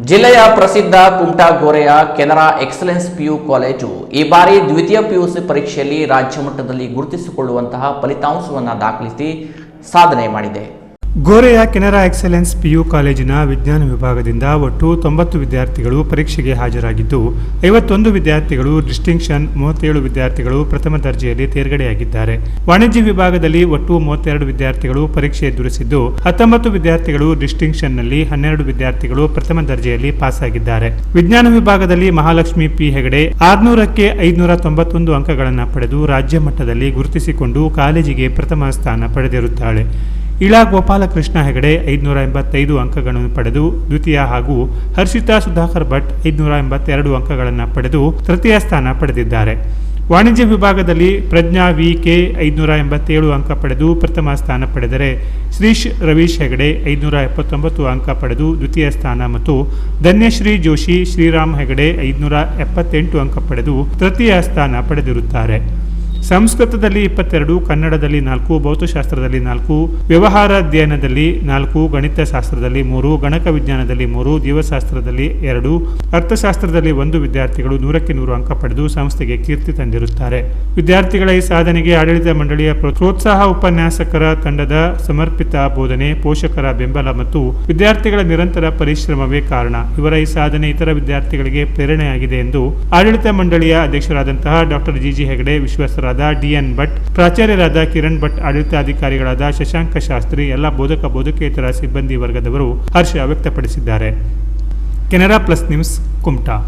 ಜಿಲ್ಲೆಯ ಪ್ರಸಿದ್ಧ ಕುಮಟಾ ಗೋರೆಯ ಕೆನರಾ ಎಕ್ಸಲೆನ್ಸ್ ಪಿಯು ಕಾಲೇಜು ಈ ಬಾರಿ ದ್ವಿತೀಯ ಪಿಯುಸಿ ಪರೀಕ್ಷೆಯಲ್ಲಿ ರಾಜ್ಯ ಮಟ್ಟದಲ್ಲಿ ಗುರುತಿಸಿಕೊಳ್ಳುವಂತಹ ಫಲಿತಾಂಶವನ್ನು ದಾಖಲಿಸಿ ಸಾಧನೆ ಮಾಡಿದೆ. ಗೋರೆಯ ಕೆನರಾ ಎಕ್ಸಲೆನ್ಸ್ ಪಿಯು ಕಾಲೇಜಿನ ವಿಜ್ಞಾನ ವಿಭಾಗದಿಂದ ಒಟ್ಟು 90 ವಿದ್ಯಾರ್ಥಿಗಳು ಪರೀಕ್ಷೆಗೆ ಹಾಜರಾಗಿದ್ದು 51 ವಿದ್ಯಾರ್ಥಿಗಳು ಡಿಸ್ಟಿಂಕ್ಷನ್, 37 ವಿದ್ಯಾರ್ಥಿಗಳು ಪ್ರಥಮ ದರ್ಜೆಯಲ್ಲಿ ತೇರ್ಗಡೆಯಾಗಿದ್ದಾರೆ. ವಾಣಿಜ್ಯ ವಿಭಾಗದಲ್ಲಿ ಒಟ್ಟು 32 ವಿದ್ಯಾರ್ಥಿಗಳು ಪರೀಕ್ಷೆ ಎದುರಿಸಿದ್ದು 19 ವಿದ್ಯಾರ್ಥಿಗಳು ಡಿಸ್ಟಿಂಕ್ಷನ್ನಲ್ಲಿ, 12 ವಿದ್ಯಾರ್ಥಿಗಳು ಪ್ರಥಮ ದರ್ಜೆಯಲ್ಲಿ ಪಾಸ್ ಆಗಿದ್ದಾರೆ. ವಿಜ್ಞಾನ ವಿಭಾಗದಲ್ಲಿ ಮಹಾಲಕ್ಷ್ಮಿ ಪಿ ಹೆಗಡೆ 600ಕ್ಕೆ 591 ಅಂಕಗಳನ್ನು ಪಡೆದು ರಾಜ್ಯ ಮಟ್ಟದಲ್ಲಿ ಗುರುತಿಸಿಕೊಂಡು ಕಾಲೇಜಿಗೆ ಪ್ರಥಮ ಸ್ಥಾನ ಪಡೆದಿರುತ್ತಾಳೆ. ಇಳಾ ಗೋಪಾಲಕೃಷ್ಣ ಹೆಗಡೆ 585 ಅಂಕಗಳನ್ನು ಪಡೆದು ದ್ವಿತೀಯ ಹಾಗೂ ಹರ್ಷಿತಾ ಸುಧಾಕರ್ ಭಟ್ 582 ಅಂಕಗಳನ್ನು ಪಡೆದು ತೃತೀಯ ಸ್ಥಾನ ಪಡೆದಿದ್ದಾರೆ. ವಾಣಿಜ್ಯ ವಿಭಾಗದಲ್ಲಿ ಪ್ರಜ್ಞಾ ವಿ.ಕೆ. 587 ಅಂಕ ಪಡೆದು ಪ್ರಥಮ ಸ್ಥಾನ ಪಡೆದರೆ ಶ್ರೀಶ್ ರವೀಶ್ ಹೆಗಡೆ 579 ಅಂಕ ಪಡೆದು ದ್ವಿತೀಯ ಸ್ಥಾನ ಮತ್ತು ಧನ್ಯಶ್ರೀ ಜೋಶಿ ಶ್ರೀರಾಮ್ ಹೆಗಡೆ 578 ಅಂಕ ಪಡೆದು ತೃತೀಯ ಸ್ಥಾನ ಪಡೆದಿರುತ್ತಾರೆ. ಸಂಸ್ಕೃತದಲ್ಲಿ 22, ಕನ್ನಡದಲ್ಲಿ 4, ಭೌತಶಾಸ್ತ್ರದಲ್ಲಿ 4, ವ್ಯವಹಾರ ಅಧ್ಯಯನದಲ್ಲಿ 4, ಗಣಿತ ಶಾಸ್ತ್ರದಲ್ಲಿ 3, ಗಣಕ ವಿಜ್ಞಾನದಲ್ಲಿ 3, ಜೀವಶಾಸ್ತ್ರದಲ್ಲಿ 2, ಅರ್ಥಶಾಸ್ತ್ರದಲ್ಲಿ 1 ವಿದ್ಯಾರ್ಥಿಗಳು 100ಕ್ಕೆ 100 ಅಂಕ ಪಡೆದು ಸಂಸ್ಥೆಗೆ ಕೀರ್ತಿ ತಂದಿರುತ್ತಾರೆ. ವಿದ್ಯಾರ್ಥಿಗಳ ಈ ಸಾಧನೆಗೆ ಆಡಳಿತ ಮಂಡಳಿಯ ಪ್ರೋತ್ಸಾಹ, ಉಪನ್ಯಾಸಕರ ತಂಡದ ಸಮರ್ಪಿತ ಬೋಧನೆ, ಪೋಷಕರ ಬೆಂಬಲ ಮತ್ತು ವಿದ್ಯಾರ್ಥಿಗಳ ನಿರಂತರ ಪರಿಶ್ರಮವೇ ಕಾರಣ. ಇವರ ಈ ಸಾಧನೆ ಇತರ ವಿದ್ಯಾರ್ಥಿಗಳಿಗೆ ಪ್ರೇರಣೆಯಾಗಿದೆ ಎಂದು ಆಡಳಿತ ಮಂಡಳಿಯ ಅಧ್ಯಕ್ಷರಾದಂತಹ doctor G Hegde, ವಿಶ್ವಾಸರಾದ DN. Bhat, ಪ್ರಾಚಾರ್ಯರಾದ Kiran Bhat, ಆಡಳಿತಾಧಿಕಾರಿಗಳಾದ Shashanka Shastri, ಎಲ್ಲ ಬೋಧಕೇತರ ಸಿಬ್ಬಂದಿ ವರ್ಗದವರು ಹರ್ಷ ವ್ಯಕ್ತಪಡಿಸಿದ್ದಾರೆ. Canara plus news, Kumta.